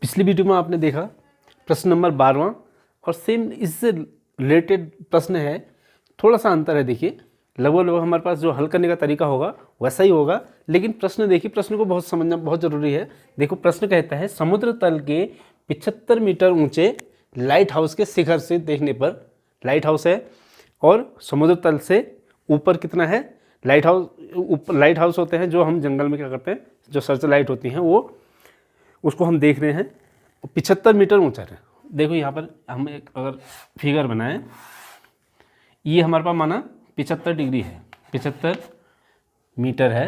पिछली वीडियो में आपने देखा प्रश्न नंबर 12वां और सेम इससे रिलेटेड प्रश्न है, थोड़ा सा अंतर है। देखिए लगभग हमारे पास जो हल करने का तरीका होगा वैसा ही होगा, लेकिन प्रश्न देखिए, प्रश्न को बहुत समझना बहुत ज़रूरी है। देखो प्रश्न कहता है समुद्र तल के 75 मीटर ऊंचे लाइट हाउस के शिखर से देखने पर, लाइट हाउस है और समुद्र तल से ऊपर कितना है, लाइट हाउस होते हैं जो हम जंगल में क्या करते हैं, जो सर्च लाइट होती हैं वो, उसको हम देख रहे हैं 75 मीटर ऊंचा है। देखो यहाँ पर हम एक अगर फिगर बनाएं, ये हमारे पास माना 75 डिग्री है, 75 मीटर है,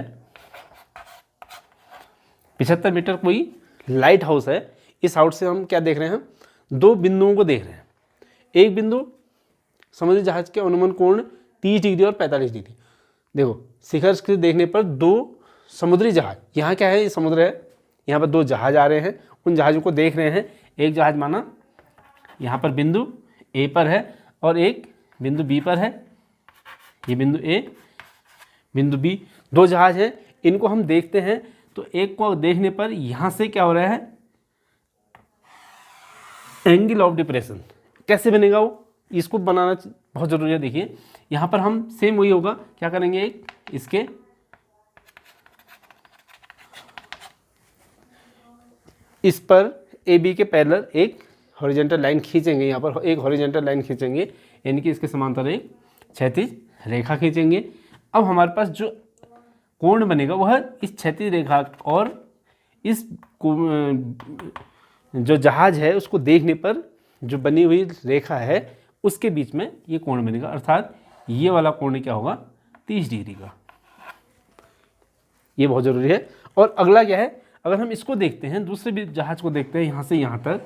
75 मीटर कोई लाइट हाउस है। इस हाउस से हम क्या देख रहे हैं, दो बिंदुओं को देख रहे हैं। एक बिंदु समुद्री जहाज के अनुमान कोण 30 डिग्री और 45 डिग्री। देखो शिखर से देखने पर दो समुद्री जहाज, यहाँ क्या है, ये समुद्र है, यहाँ पर दो जहाज आ रहे हैं, उन जहाज़ों को देख रहे हैं। एक जहाज माना यहाँ पर बिंदु ए पर है और एक बिंदु बी पर है, ये बिंदु ए बिंदु बी, दो जहाज हैं, इनको हम देखते हैं। तो एक को देखने पर यहाँ से क्या हो रहा है, एंगल ऑफ डिप्रेशन कैसे बनेगा वो, इसको बनाना बहुत ज़रूरी है। देखिए यहाँ पर हम सेम वही होगा, क्या करेंगे, एक इसके इस पर ए बी के पैरेलल एक हॉरिजॉन्टल लाइन खींचेंगे, यहाँ पर एक हॉरिजॉन्टल लाइन खींचेंगे, यानी कि इसके समांतर एक क्षैतिज रेखा खींचेंगे। अब हमारे पास जो कोण बनेगा वह इस क्षैतिज रेखा और इस जो जहाज है उसको देखने पर जो बनी हुई रेखा है उसके बीच में ये कोण बनेगा, अर्थात ये वाला कोण क्या होगा, 30 डिग्री का। ये बहुत ज़रूरी है। और अगला क्या है, अगर हम इसको देखते हैं, दूसरे भी जहाज को देखते हैं यहाँ से यहाँ तक,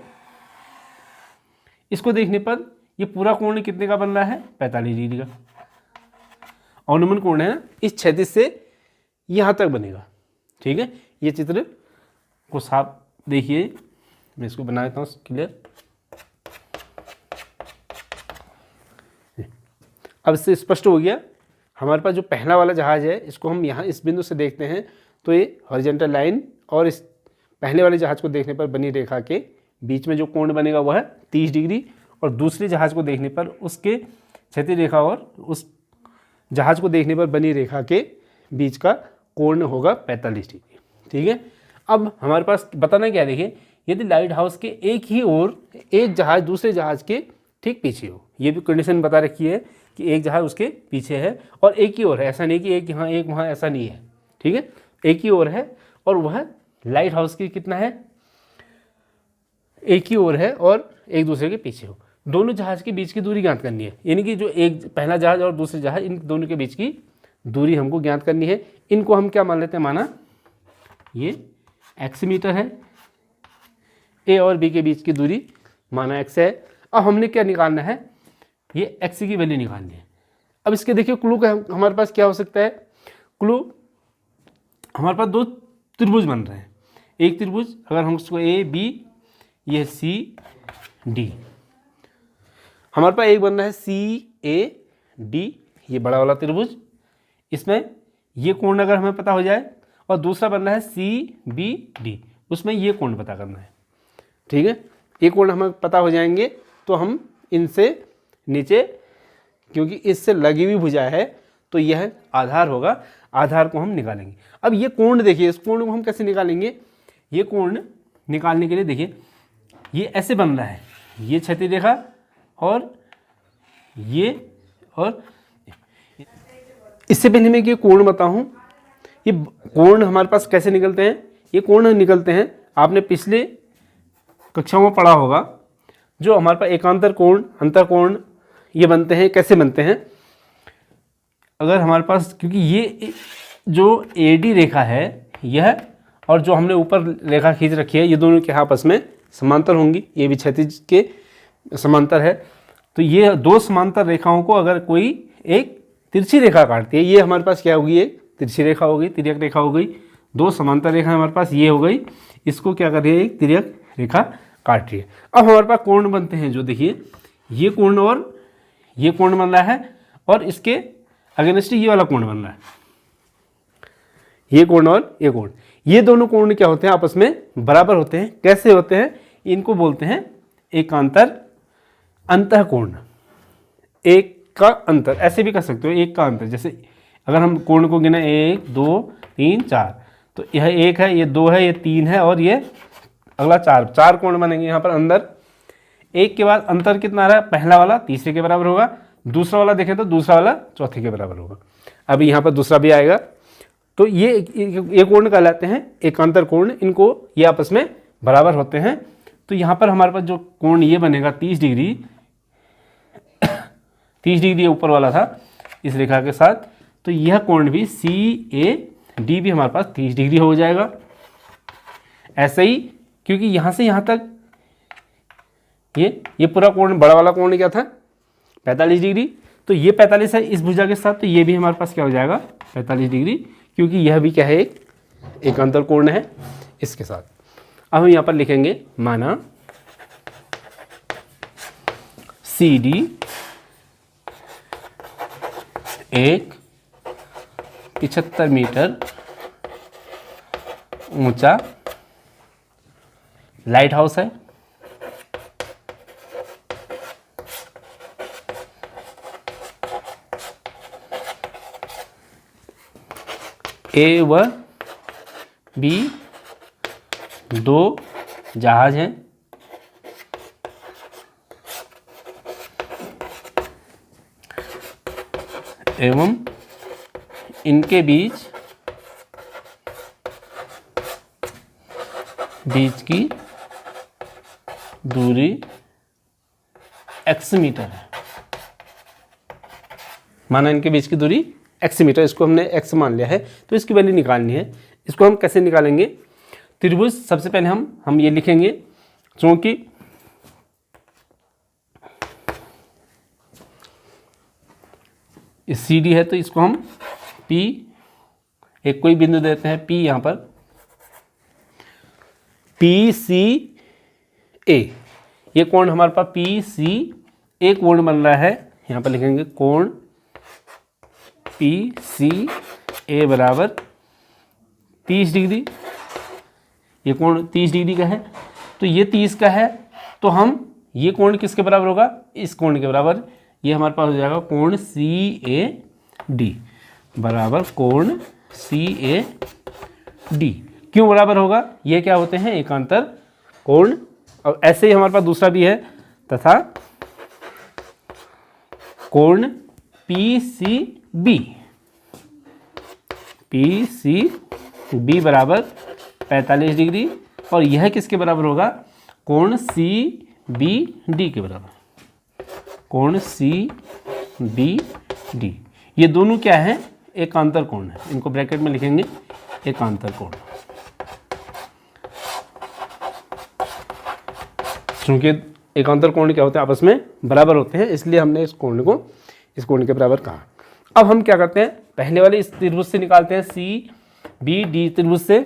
इसको देखने पर ये पूरा कोण कितने का बन रहा है, 45 डिग्री का। अनुमान कोण है इस क्षैतिज से यहाँ तक बनेगा। ठीक है, ये चित्र को साफ देखिए, मैं इसको बना देता हूँ क्लियर। अब इससे स्पष्ट हो गया, हमारे पास जो पहला वाला जहाज है इसको हम यहाँ इस बिंदु से देखते हैं तो ये हॉरिजॉन्टल लाइन और इस पहले वाले जहाज को देखने पर बनी रेखा के बीच में जो कोण बनेगा वह है 30 डिग्री, और दूसरे जहाज को देखने पर उसके क्षैतिज रेखा और उस जहाज को देखने पर बनी रेखा के बीच का कोण होगा 45 डिग्री। ठीक है, अब हमारे पास बताना क्या है, देखिए यदि लाइट हाउस के एक ही ओर एक जहाज दूसरे जहाज के ठीक पीछे हो, ये भी कंडीशन बता रखी है कि एक जहाज उसके पीछे है और एक ही ओर है, ऐसा नहीं कि एक यहाँ एक वहाँ, ऐसा नहीं है। ठीक है, एक ही ओर है और वह लाइट हाउस की कितना है, एक ही ओर है और एक दूसरे के पीछे हो। दोनों जहाज के बीच की दूरी ज्ञात करनी है, यानी कि जो एक पहला जहाज और दूसरे जहाज, इन दोनों के बीच की दूरी हमको ज्ञात करनी है। इनको हम क्या मान लेते हैं, माना ये x मीटर है, ए और बी के बीच की दूरी माना x है। अब हमने क्या निकालना है, ये x की वैल्यू निकालनी है। अब इसके देखिए क्लू का हमारे पास क्या हो सकता है, क्लू हमारे पास दो त्रिभुज बन रहे हैं। एक त्रिभुज अगर हम उसको ए बी, ये सी डी, हमारे पास एक बन रहा है सी ए डी, ये बड़ा वाला त्रिभुज, इसमें ये कोण अगर हमें पता हो जाए, और दूसरा बन रहा है सी बी डी, उसमें ये कोण पता करना है। ठीक है, ये कोण हमें पता हो जाएंगे तो हम इनसे नीचे, क्योंकि इससे लगी हुई भुजा है तो यह आधार होगा, आधार को हम निकालेंगे। अब ये कोण देखिए, इस कोण को हम कैसे निकालेंगे, ये कोण निकालने के लिए देखिए ये ऐसे बन रहा है, ये क्षैतिज रेखा और ये, और इससे पहले मैं ये कोण बताऊं, ये कोण हमारे पास कैसे निकलते हैं, ये कोण निकलते हैं, आपने पिछले कक्षाओं में पढ़ा होगा, जो हमारे पास एकांतर कोण, अंतर कोण ये बनते हैं, कैसे बनते हैं, अगर हमारे पास, क्योंकि ये जो AD रेखा है यह और जो हमने ऊपर रेखा खींच रखी है, ये दोनों के आपस में समांतर होंगी, ये भी क्षैतिज के समांतर है। तो ये दो समांतर रेखाओं को अगर कोई एक तिरछी रेखा काटती है, ये हमारे पास क्या होगी, एक तिरछी रेखा हो गई, तिर्यक रेखा हो गई, दो समांतर रेखा हमारे पास ये हो गई, इसको क्या कर रही है, एक तिर्यक रेखा काट रही है। अब हमारे पास कोण बनते हैं, जो देखिए ये कोण और ये कोण बन रहा है, और इसके अगेंस्ट ये वाला कोण बन रहा है, ये कोण और ये कोण, ये दोनों कोण क्या होते हैं, आपस में बराबर होते हैं। कैसे होते हैं, इनको बोलते हैं एकांतर अंतःकोण। एक का अंतर, ऐसे भी कर सकते हो, एक का अंतर। जैसे अगर हम कोण को गिना 1 2 3 4, तो यह 1 है, ये 2 है, ये 3 है और ये अगला 4, 4 कोण बनेंगे यहाँ पर अंदर। एक के बाद अंतर कितना आ रहा है, पहला वाला तीसरे के बराबर होगा, दूसरा वाला देखें तो दूसरा वाला चौथे के बराबर होगा। अभी यहाँ पर दूसरा भी आएगा। तो ये कोण कहलाते हैं एकांतर कोण, इनको ये आपस में बराबर होते हैं। तो यहाँ पर हमारे पास जो कोण ये बनेगा 30 डिग्री, 30 डिग्री ऊपर वाला था इस रेखा के साथ, तो यह कोण भी CAD भी हमारे पास 30 डिग्री हो जाएगा। ऐसे ही, क्योंकि यहाँ से यहाँ तक ये पूरा कोण, बड़ा वाला कोण क्या था 45 डिग्री, तो ये 45 है इस भुजा के साथ, तो ये भी हमारे पास क्या हो जाएगा 45 डिग्री, क्योंकि यह भी क्या है एक एकांतर कोण है इसके साथ। अब हम यहाँ पर लिखेंगे माना CD एक 75 मीटर ऊंचा लाइट हाउस है। A व B दो जहाज हैं। एवं इनके बीच की दूरी x मीटर है। माना इनके बीच की दूरी x मीटर, इसको हमने x मान लिया है, तो इसकी वैल्यू निकालनी है। इसको हम कैसे निकालेंगे, त्रिभुज सबसे पहले हम ये लिखेंगे, क्योंकि इस CD है तो इसको हम P, एक कोई बिंदु देते हैं P, यहाँ पर PCA, ये कोण हमारे पास PCA कोण बन रहा है। यहाँ पर लिखेंगे कोण PCA बराबर 30 डिग्री। ये कोण 30 डिग्री का है, तो ये 30 का है, तो हम ये कोण किसके बराबर होगा, इस कोण के बराबर। ये हमारे पास हो जाएगा कोण CAD बराबर कोण CAD। क्यों बराबर होगा, ये क्या होते हैं एकांतर कोण। और ऐसे ही हमारे पास दूसरा भी है, तथा कोण PCB बराबर 45 डिग्री, और यह किसके बराबर होगा, कोण CBD के बराबर, कोण CBD। ये दोनों क्या है, एकांतर कोण है, इनको ब्रैकेट में लिखेंगे एकांतर कोण। क्योंकि एकांतर कोण क्या होते हैं, आपस में बराबर होते हैं, इसलिए हमने इस कोण को इस कोण के बराबर कहा। अब हम क्या करते हैं, पहले वाले इस त्रिभुज से निकालते हैं, CBD त्रिभुज से,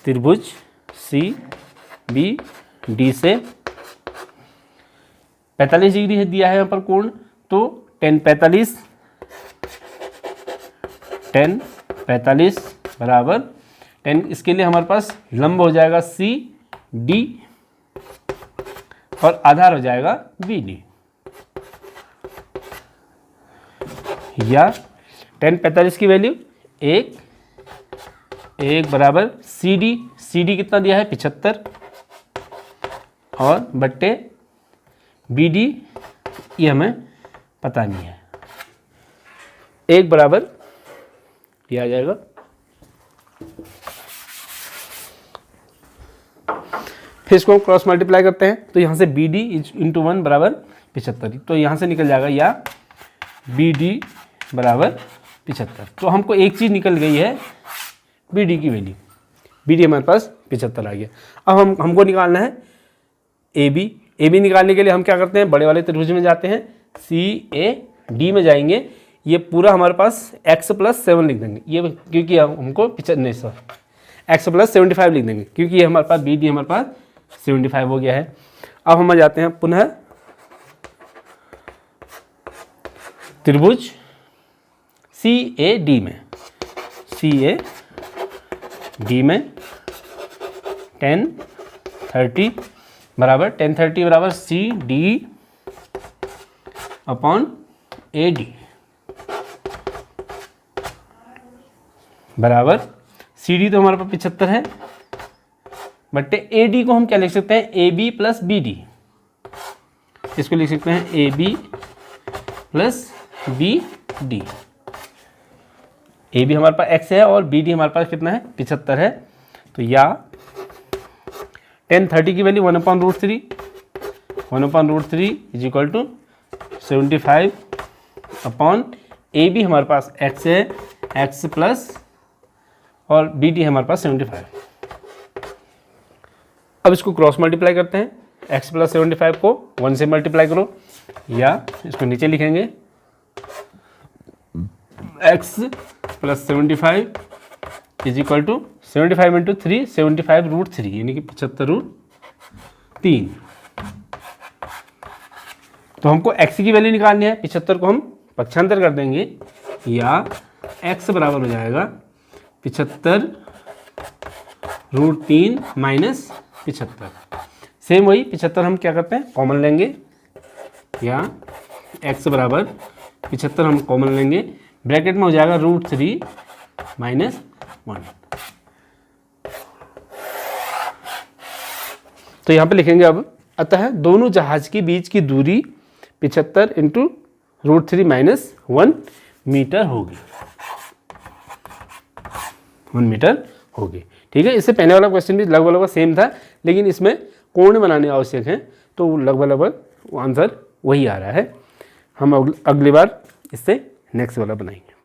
त्रिभुज CBD से 45 डिग्री है दिया है यहाँ पर कोण, तो 10 45 बराबर 10, इसके लिए हमारे पास लंब हो जाएगा CD और आधार हो जाएगा BD, या 10 45 की वैल्यू 1 बराबर CD कितना दिया है 75, और बट्टे BD ये हमें पता नहीं है, 1 बराबर दिया आ जाएगा। फिर इसको हम क्रॉस मल्टीप्लाई करते हैं, तो यहाँ से BD इंटू 1 बराबर 75, तो यहाँ से निकल जाएगा या BD बराबर 75। तो हमको एक चीज़ निकल गई है, BD की वैल्यू, BD हमारे पास 75 आ गया। अब हमको निकालना है AB निकालने के लिए हम क्या करते हैं, बड़े वाले त्रिभुज में जाते हैं, CAD में जाएंगे, ये पूरा हमारे पास x + 7 लिख देंगे, ये क्योंकि हमको x + 75 लिख देंगे, क्योंकि ये हमारे पास BD हमारे पास 75 हो गया है। अब हम जाते हैं पुनः त्रिभुज CAD में, 10 30 बराबर tan 30 बराबर C D upon A D बराबर सी डी तो हमारे पास 75 है, बट्टे ए डी को हम क्या लिख सकते हैं, A B plus B D, इसको लिख सकते हैं A B plus B D. A B हमारे पास x है और बी डी हमारे पास कितना है, 75 है। तो या tan 30 की value 1/√3 1/√3 is equal to 75 upon A B हमारे पास x है, x प्लस और बी डी हमारे पास 75। अब इसको क्रॉस मल्टीप्लाई करते हैं, x प्लस 75 को 1 से मल्टीप्लाई करो, या इसको नीचे लिखेंगे x plus 75 is equal to 75 into 3 75√3 यानी कि 75√3। तो हमको x की वैल्यू निकालनी है, 75 को हम पक्षांतर कर देंगे, या x बराबर हो जाएगा 75√3 माइनस 75। सेम वही 75 हम क्या करते हैं, कॉमन लेंगे, या x बराबर 75 हम कॉमन लेंगे, ब्रैकेट में हो जाएगा √3 माइनस 1। तो यहाँ पे लिखेंगे अब, अतः दोनों जहाज के बीच की दूरी 75 इंटू √3 माइनस 1 मीटर होगी, 1 मीटर होगी। ठीक है, इससे पहले वाला क्वेश्चन भी लगभग सेम था, लेकिन इसमें कोण बनाने आवश्यक हैं, तो लगभग आंसर वही आ रहा है। हम अगली बार इससे नेक्स्ट वाला बनाएंगे।